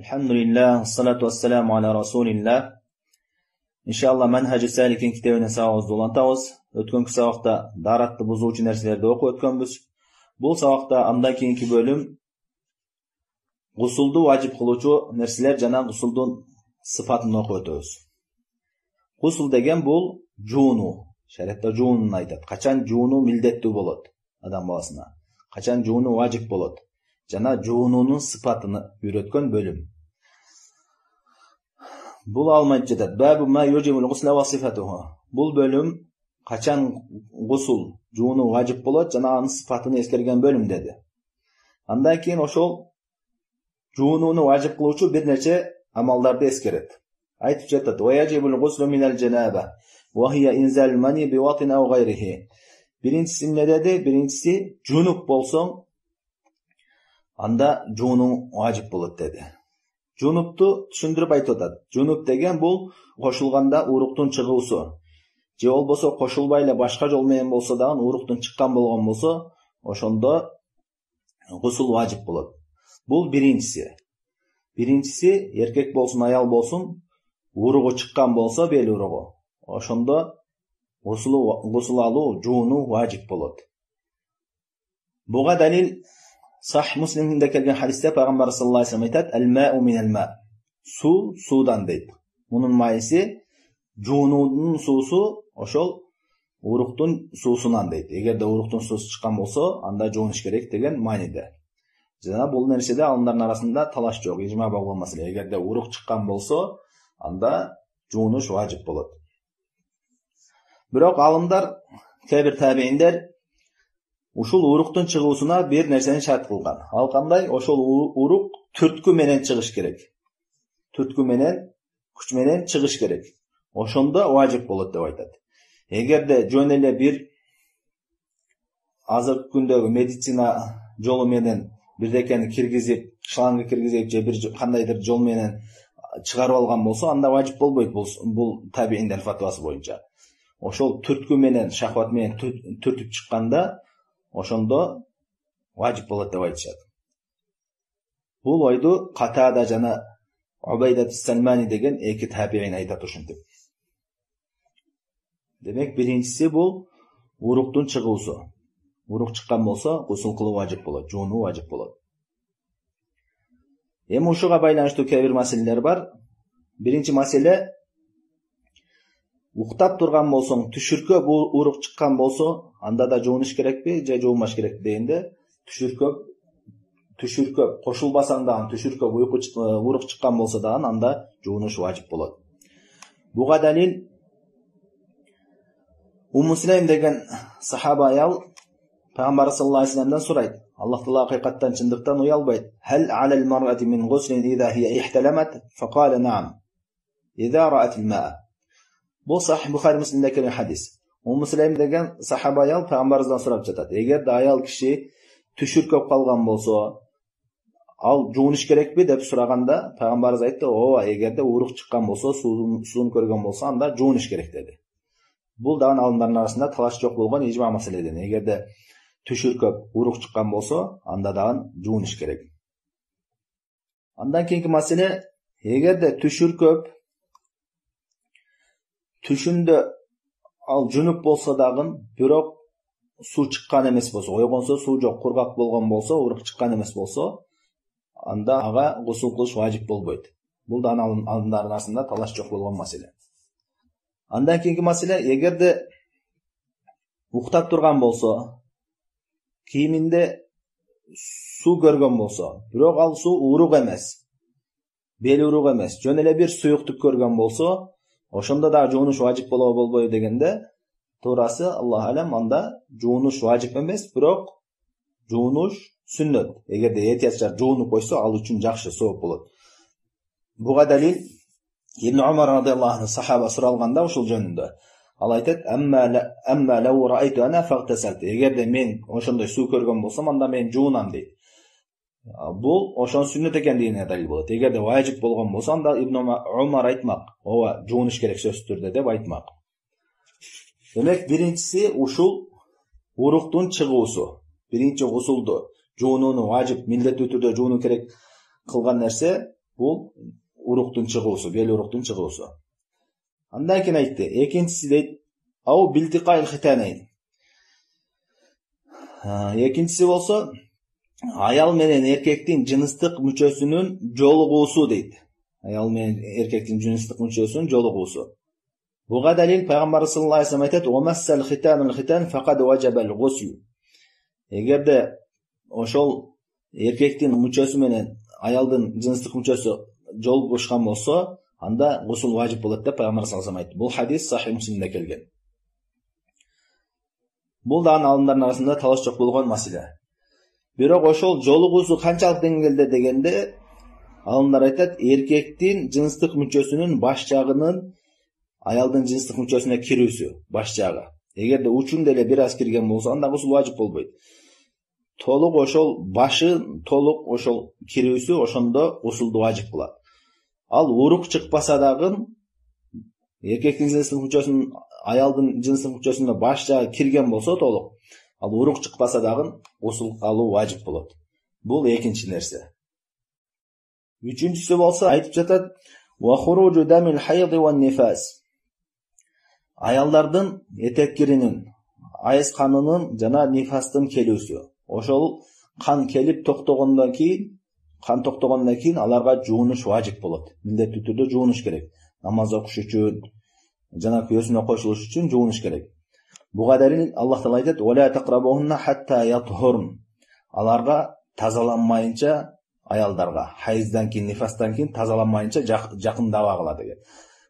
Elhamdülillah, salatu vesselamu ala rasulillah. İnşallah Manhaj-ı Salikin kitabına sabağımızda ulantабыз. Ötkөнкү sabakta daratты бузуучу нерселерди окуп өткөнбүз. Бул сабакта андан кийинки бөлүм гусулду важип кылуучу нерселер жана гусулдун сыфатын окуп өтөбүз. Гусул деген бул жууну. Шариатта жуунун айтат. Качан жууну милдеттүү болот адам баласына. Качан жууну важип болот. Жана жуунунун сыпатыны үйрөткөн бөлүм. Бул алмайт жатат. Бабу ма южибул гусла ва сифатуху. Бул бөлүм качан гусул жууну важип болот жана анын сыпатын эскерген бөлүм деди. Андан кийин ошол жуунуну важип кылуучу бир нече амалдарды эскерет. Айтып жатат. Ва яжибул гуслу минал жанаба ва хия инзал мани би ватин ау гайрихи. Биринчиси эмне деди? Биринчиси жунуп болсоң анда жуунуң важип болот деди. Жунупту түшүндүрүп айтып атат. Жунуп деген бул кошулганда уруктун чыгуусу. Же болбосо кошулбай эле башка жол менен болсо дагы уруктун чыккан болгон болсо, ошондо гусул важип болот. Бул биринчиси. Биринчиси эркек болсун, аял болсун, уругу чыккан болсо, бел уругу. Ошондо гусул алуу, жууну важип болот. Буга далил Sahih Muslim'de kelgen hadiste Peygamber sallallahu aleyhi ve sellem aytat el-ma'u minel-ma. Su sudan deydi. Bunun mayisi juununun suusu oşol uruktun suusundan deydi. Eger de uruktun suusu çıkan bolsa, anda juunish kerek degen manide. Jana bul nersede alımların arasında talaş jok, icma болгон маселе. Eger de uruk çıkan bolsa, anda juunish vacip bolot. Bирок alımlar, kebir tabiinler ушул уруктун чыгуусуна бир нерсени шарт кылган. Ал кандай? Ошол урук түрткү менен чыгыш керек. Түрткү менен, күч менен чыгыш керек. Ошондо важип болот деп айтат. Эгерде жөн эле бир азыркы күндөгү медицина жолу менен бирдекени киргизип, шлангы киргизип же бир кандайдыр жол менен чыгарып алган болсо, анда важип болбойт бул табииндер фатвасы боюнча. Ошол түрткү менен, шахват менен түртүп чыкканда ошондо важип болот деп айтышат. Бул ойду Катада жана Убайдат ис-Салмани деген эки табиин айтат ушинтип. Демек биринчиси бул уруктун чыгуусу. Урук чыккан болсо, гусул кылуу важип болот, жууну важип болот. Эми ушуга байланыштуу кээ бир маселелер бар. Биринчи маселе уктап турган болсоң, түшүркө бул урук чыккан болсо, анда да жуунуш керекпи же жуунбаш керек дегенде, түшүркө кошулбасаң дагы түшүркө урук чыккан болсо дагы анда жуунуш важип болот. Буга далил Муслим деген сахаба аял Пайгамбар саллаллаху алейхи ва салламдан сурайт. Аллах Таала акыйкаттан чындыктан уялбайт. Хал алал мар'ати мин гуслин иза хия ихталамат? Факала наам. Иза раат ал-ма. Бул Сахih Бухари Муслимде келген хадис. Муслим деген сахаба аял Пайгамбардан сурап жатат. Эгерде аял киши түшүркөп калган болсо, ал жуунуш керекпи деп сураганда, Пайгамбарыбыз айтты, ооба, эгерде урук чыккан болсо, суун көргөн болсо, анда жуунуш керек деди. Бул дагы алымдардын арасында талаш жок болгон ижма маселеден. Эгерде түшүркөп урук чыккан болсо, анда дагы жуунуш керек. Андан кийинки маселе, эгерде түшүркөп түшүндө ал жунуп болсо дагы, бирок суу чыккан эмес болсо, ойгонсо суу жок, кургак болгон болсо, урук чыккан эмес болсо, анда ага гусул кылыш важип болбойт. Бул да алымдардын арасында талаш жок болгон маселе. Андан кийинки маселе, эгерде уктап турган болсо, кийиминде суу көргөн болсо, бирок ал суу урук эмес, бел урук эмес, жөн эле бир суюктук көргөн болсо, ошондо да жуунуш важип болбойбу дегенде, туурасы Аллах алам анда жуунуш важип эмес, бирок жуунуш сүннөт. Эгерде этияткача жуунуп койсо, ал үчүн жакшы сооп болот. Буга далил Ибн Умар радыйаллаху анху сахаба суралганда ушул жөнүндө. Ал айтат: "Амма лау раайту ана фагтасалт." Эгерде мен ошондой суу көргөн болсом, анда мен жуунам дейт. Бул ошон сүннөт экендигине далил болот. Эгерде важип болгон болсо, анда Ибн Умар айтмак, ооба, жуунуш керек сөзсүз түрдө деп айтмак. Демек, биринчиси ушул уруктун чыгуусу. Биринчи гусулду, жуунууну важип, милдеттүү түрдө жуунуу керек кылган нерсе Бул уруктун чыгуусу, бел уруктун чыгуусу. Андан кийин айтты. Экинчиси дейт, ау билтикаил хитанайн. Экинчиси болсо, аял менен эркектин жыныстык мүчөсүнүн жолугуусу дейт. Аял менен эркектин жыныстык мүчөсүнүн жолугуусу. Буга далил пайгамбар саллаллаху алейхи вассалам айтат: "Умассал хитанул хитан факад ваджабал гусл." Эгерде ошол эркектин мүчөсү менен аялдын жыныстык мүчөсү жолугушкан болсо, анда гусул важип болот деп пайгамбар саллаллаху алейхи вассалам айтты. Бул хадис Сахих Муслимде келген. Бул да алымдардын арасында талаш жок болгон маселе. Бирок ошол жолугуусу канчалык деңгээлде дегенде алымдар айтат, эркектин жыныстык мүчөсүнүн баш жагынын аялдын жыныстык мүчөсүнө кирүүсү, баш жагы. Эгерде учун деле бир аз кирген болсо, анда гусул важип болбойт. Толук ошол башы толук ошол кирүүсү ошондо гусулду важип кылат. Ал урук чыкпаса дагы эркектин жыныстык мүчөсүнүн аялдын жыныстык мүчөсүнө баш жагы кирген болсо толук, ал урук чыкпаса дагы гусул алуу важип болот. Бул экинчи нерсе. Үчүнчүсү болсо айтып жатат: "Ва хуруджу дамил хайд ва нифас." Аялдардын этеккиринин, айыз канынын жана нифастын келүүсү. Ошол кан келип токтогондон кийин, аларга жуунуш важип болот. Милдеттүү түрдө жуунуш керек. Намаз окуш үчүн, жана күйөөсүнө кошулуш үчүн жуунуш керек. Буга далил Аллах Таала айтат: "Ва ла тaqrabunna hatta yathurn." Аларга тазаланмайынча, аялдарга хайыздан кийин, нифастан кийин тазаланмайынча жакындабагыла деген.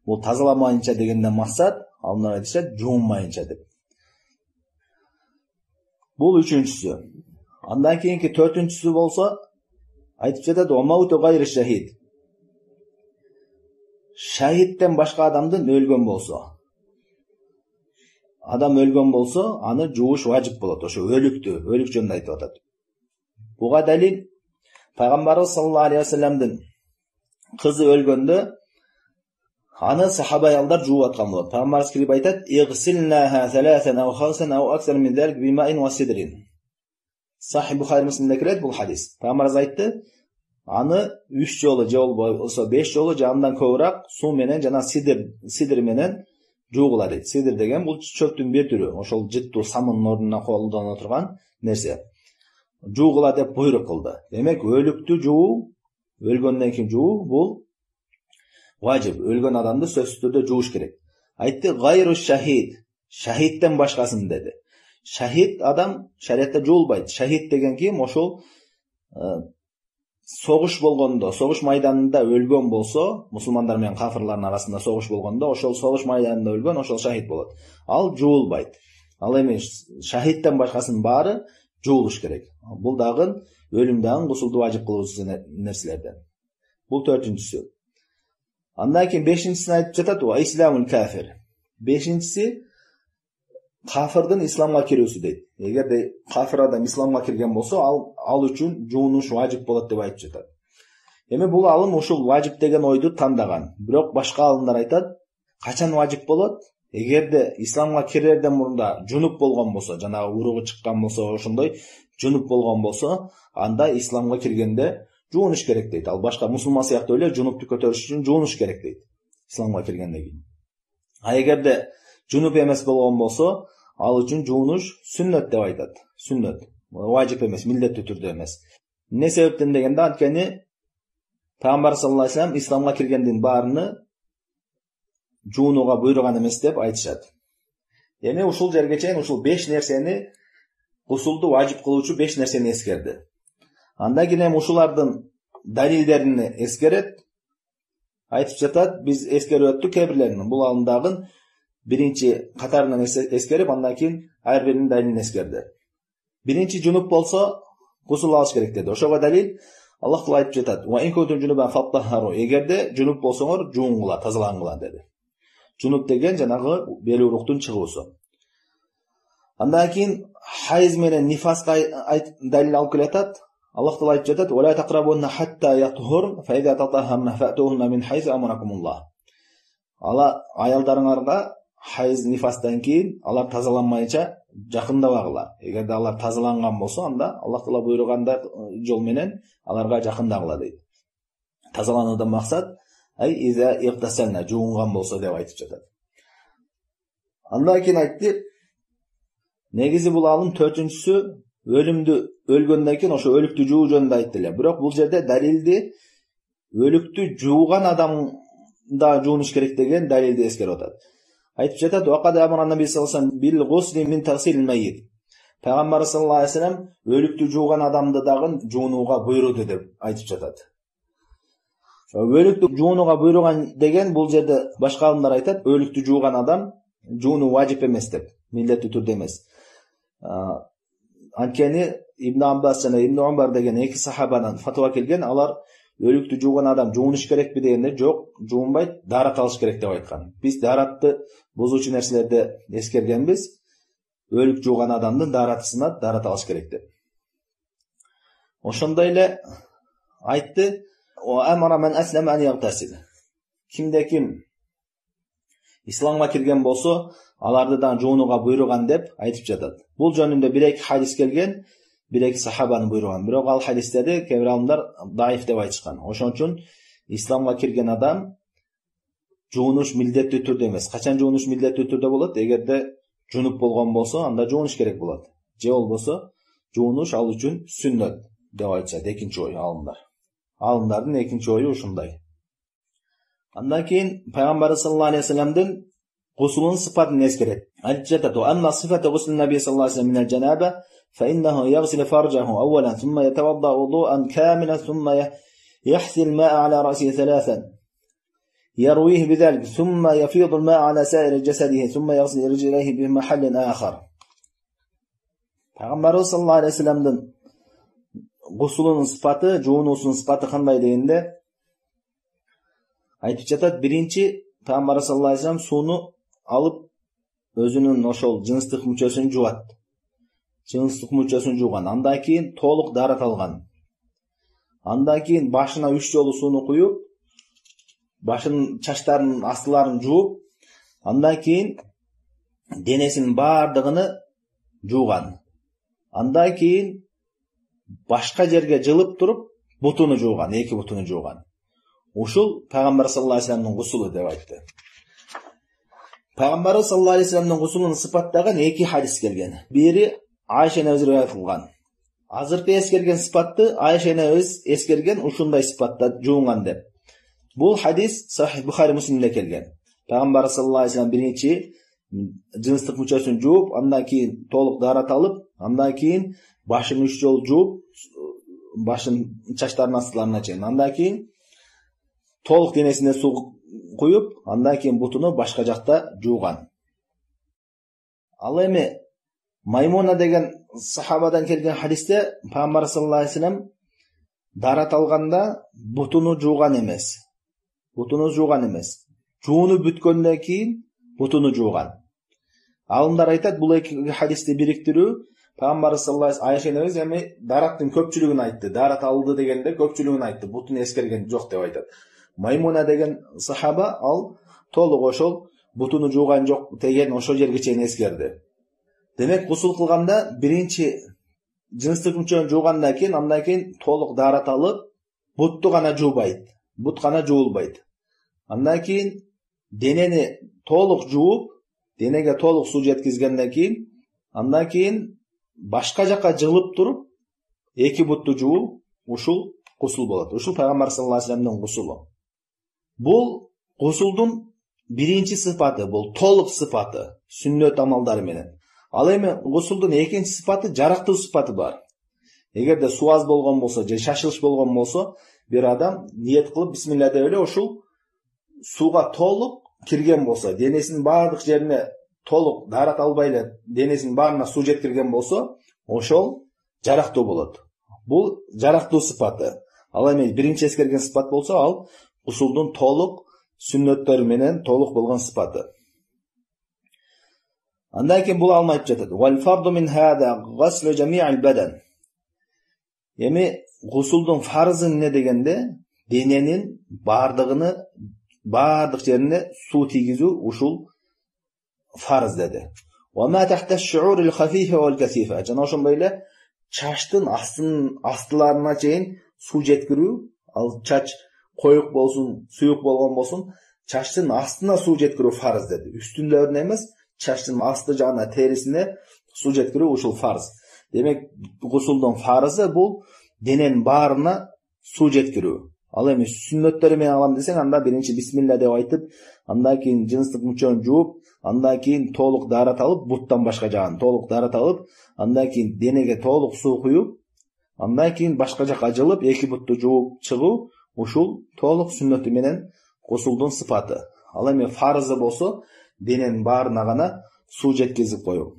Бул тазаламайынча дегенден максат, алар айтышат, жуунмайынча деп. Бул үчүнчүсү. Андан кийинки төртүнчүсү болсо, айтып жатат: "Омауту гайри шахид." Шахидтен башка адамдын өлгөн болсо, адам өлгөн болсо, аны жууш важип болот. Ошо өлүк жөнүндө айтып атат. Буга далил пайгамбарыбыз саллаллаху алейхи вассаламдын кызы өлгөндө аны сахаба аялдар жууп аткан болот. Пайгамбарыбыз кирип айтат: "Игсилнаха саласан ау хамсан ау аксар мин залик бимаин ва сидрин." Сахих Бухари Муслимде келет бул хадис. Пайгамбарыбыз айтты: "Аны 3 жолу же болбосо 5 жолу же андан көбүрөөк суу менен жана сидр менен жуугула" дейт. Сидр деген бул чөптүн бир түрү. Ошол жыттуу самынын ордуна колдоно турган нерсе. Жуугула деп буйрук кылды. Демек, өлүктү жуу, өлгөндөн кийин жуу бул важип. Өлгөн адамды сөзсүз түрдө жууш керек. Айтты: "Гайру шахид." Шахидтен башкасын деди. Шахид адам шариатта жуулбайт. Шахид деген ким? Ошол согуш болгондо, согуш майданында өлгөн болсо, мусулмандар менен кафирлардын арасында согуш болгондо, ошол согуш майданында өлгөн, ошол шахид болот. Ал жуулбайт. Ал эми шахидтен башкасынын баары жуулуш керек. Бул дагы өлүм дагы гусулду важип кылуучу нерселерден. Бул төртүнчүсү. Андан кийин бешинчисин айтып жатат: "Ва исламул кафир." Бешинчиси кафирдин исламга кирүүсү дейт. Эгерде кафир адам исламга кирген болсо, ал үчүн жуунуш важип болот деп айтып жатат. Эми бул алым ушул важип деген ойду тандаган. Бирок башка алымдар айтат: качан важип болот? Эгерде исламга кирерден мурда жунуп болгон болсо, жанагы уругу чыккан болсо, ошондой жунуп болгон болсо, анда исламга киргенде жуунуш керек дейт. Ал башка мусулман сыяктуу эле жунупту көтөрүш үчүн жуунуш керек дейт. Исламга киргенден кийин. Эгерде жунуп эмес болгон болсо, ал үчүн жуунуш сүннөт деп айтат. Сүннөт. Важип эмес, милдеттүү түрдө эмес. Эмне себептен дегенде, анткени Пайгамбар саллаллаху алейхи вассалам исламга киргендин баарыны жуунууга буйруган эмес деп айтышат. Эми ушул жерге чейин ушул 5 нерсени, гусулду важип кылуучу 5 нерсени эскерди. Андан кийин ушулардын далилдерин эскерет. Айтып жатат, биз эскерип өттүк кебирлерин. Бул алымдагы биринчи катарынан эскерип, андан кийин ар биринин далилин эскерди. Биринчи жунуп болсо, гусул алыш керек деди. Ошого далил Аллах Таала айтып жатат: "Ва ин кунтум жунубан фаттахару." Эгерде жунуп болсоңор, жууңула, тазалангыла деди. Жунуп деген жанагы бел уруктун чыгуусу. Андан кийин хайыз менен нифаска далил алып келатат. Аллах Таала айтып жатат: "Ва ла тaqrabunna hatta yathur fa idza tatahharna fa'tuhunna min haythu amarakumullah." Ала аялдарыңарга хайыз нифастан кийин алар тазаланмайынча жакындабагыла. Эгерде алар тазаланган болсо, анда Аллах Таала буйруганда жол менен аларга жакындагыла дейт. Тазаланудан мақсат ай иза иғтасална жуынған болса деп айтып жатады. Андан кейін айтты, негізі бұл алым төртіншісі өлгөндөн кийин ошо өлүктү жуу жөнүндө айтты эле. Бирок бул жерде далилди өлүктү жууган адам да жуунуш керек деген далилди эскерип атат. Айтып жатат, вакад амара наби саллаллаху алейхи ва саллям бил гусли мин тагсилил майит. Пайгамбар саллаллаху алейхи ва саллям өлүктү жууган адамды дагы жуунууга буйруду деп айтып жатат. Өлүктү жуунууга буйруган деген бул жерде башка алымдар айтат, өлүктү жууган адам жуунуу важип эмес деп, милдеттүү түрдө эмес. Анткени Ибн Аббас жана Ибн Умар деген эки сахабадан фатва келген, алар өлүктү жууган адам жуунуш керекпи дегенде, жок, жуунбайт, дарат алыш керек деп айткан. Биз даратты бузуучу нерселерди эскергенбиз. Өлүк жууган адамдын дараты сынат, дарат алыш керек деп. Ошондой эле айтты, амара мен аслама ан яғтасил. Кимде ким исламга кирген болсо, аларды да жуунууга буйруган деп айтып жатат. Бул жөнүндө бир-эки хадис келген, бир-эки сахабанын буйруган. Бирок ал хадистерди кээ бир адамдар даиф деп айтышкан. Ошон үчүн исламга кирген адам жуунуш милдеттүү түрдө эмес. Качан жуунуш милдеттүү түрдө болот? Эгерде жунуп болгон болсо, анда жуунуш керек болот. Же болбосо жуунуш ал үчүн сүннөт деп айтышат. Экинчи ой алымдар. Алымдардын экинчи ою ушундай. Андан кийин Пайгамбар саллаллаху алейхи ва салламдын гусулун сыпатын эскерет. Айтып жатат, "Амма сифату гусл наби саллаллаху алейхи ва саллам минал жанаба, fa innahu yaghsilu farjahu awwalan thumma yatawadda wudu'an kamilan thumma yahsil al-ma'a ala ra'sihi thalathan. يرويه بذلك ثم يفيض الماء على سائر جسده ثم يغسل رجليه بمحل آخر." Пайгамбар саллаллаху алейхи ва салламдын гусулунун сыпаты, жуунуусунун сыпаты кандай дегенде айтып жатат, биринчи Пайгамбар саллаллаху алейхи ва саллам сууну алып өзүнүн ошол жыныстык мүчөсүн жуат. Жыныстык мүчөсүн жууган. Андан кийин толук дарат алган. Андан кийин башына 3 жолу сууну куюп, башынын чачтарынын астыларын жууп, андан кийин денесинин баардыгын жууган. Андан кийин башка жерге жылып туруп, бутуну жууган, эки бутуну жууган. Ушул Пайгамбар саллаллаху алейхи ва салламдын гусулу деп айтты. Пайгамбар саллаллаху алейхи ва салламдын гусулун сыпаттаган эки хадис келген. Бири Айша энебиз риwayat кылган. Азыркы эскерген сыпатты Айша энебиз эскерген, ушундай сыпатта жуунган деп. Бул хадис Сахих Бухари Муслимде келген. Пайгамбар саллаллаху алейхи ва саллам биринчи жыныстык мүчөсүн жууп, андан кийин толук дарат алып, андан кийин башын 3 жолу жууп, башын чачтарынын астыларына чейин, андан кийин толук денесине суу куюп, андан кийин бутуну башка жакта жууган. Ал эми Маймуна деген сахабадан келген хадисте Пайгамбар саллаллаху алейхи ва саллам дарат алганда бутуну жууган эмес. Бутуну жууган эмес. Жууну бүткөндөн кийин бутуну жууган. Алымдар айтат, бул эки хадисти бириктирүү Пайгамбар саллаллаху алейхи Айша энебиз эми дараттын көпчүлүгүн айтты. Дарат алды дегенде көпчүлүгүн айтты. Бутун эскерген жок деп айтат. Маймуна деген сахаба ал толук ошол бутуну жууган жок деген ошол жерге чейин эскерди. Демек гусул кылганда биринчи жыныстык мүчөнү жуугандан кийин, андан кийин толук дарат алып, бутту гана жуубайт. Бут гана жуулбайт. Андан кийин денени толук жууп, денеге толук суу жеткизгенден кийин, андан кийин башка жака жылып туруп, эки бутту жууп, ушул гусул болот. Ушул Пайгамбар саллаллаху алейхи ва салламдын гусулу. Бул гусулдун биринчи сыпаты, бул толук сыпаты, сүннөт амалдары менен. Ал эми гусулдун экинчи сыпаты, жарактуу сыпаты бар. Эгерде суу аз болгон болсо, же шашылыш болгон болсо, бир адам ниет кылып бисмилла деп эле ушул сууга толук кирген болсо, денесинин баардык жерине толук дарат албай эле денесинин баарына суу жеткирген болсо, ошол жарактуу болот. Бул жарактуу сыпаты. Ал эми биринчи эскерген сыпат болсо, ал гусулдун толук сүннөттөрү менен толук болгон сыпаты. Андан кийин бул алма айтып жатат. Wal fardu min hada ghaslu jami'il badan. Эми гусулдун фарзы эмне дегенде, дененин баардык жерине суу тийгизүү ушул фарз деди. Wa ma tahta ash-shu'ur al-khafifa wal-kathifa. Жана ошондой эле чачтын астыларына чейин суу жеткирүү, ал чач koyuq bolsun, suyuq bolgon bolsun, çaştın astına su jetkiriw farz dedi. Üstünlerine emas, çaştın astı jagına terisine su jetkiriw uşul farz. Demek gusuldun farzı bu denenin barına su jetkiriw. Al emi sünnetleri men alam deseng, anda birinci bismillah dep aytıp, andan keyin jınstык muçon juup, andan keyin толук daarat alıp, buttan başka jagын толук daarat alıp, andan keyin denege толук su kuyup, andan keyin başka jak ajılıp, eki buttu juup чыгуу, ушул толук сүннөтү менен гусулдун сыпаты. Ал эми фарзы болсо, дененин баарына гана су жеткизип коюу.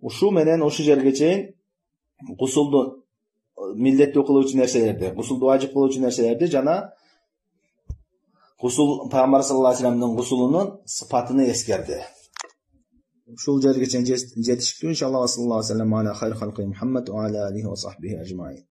Ушу менен ушу жерге чейин гусулду милдеттүү кылуучу нерселерди, гусулду важип кылуучу нерселерди жана гусул Пайгамбар саллаллаху алейхи вассаламдын гусулунун сыпатыны эскерди. Ушул жерге чейин жетиштиктүү. Иншаллах саллаллаху алейхи ва саллям ала хайр халқи Мухаммад ва ала алихи ва сахбихи ажмаин.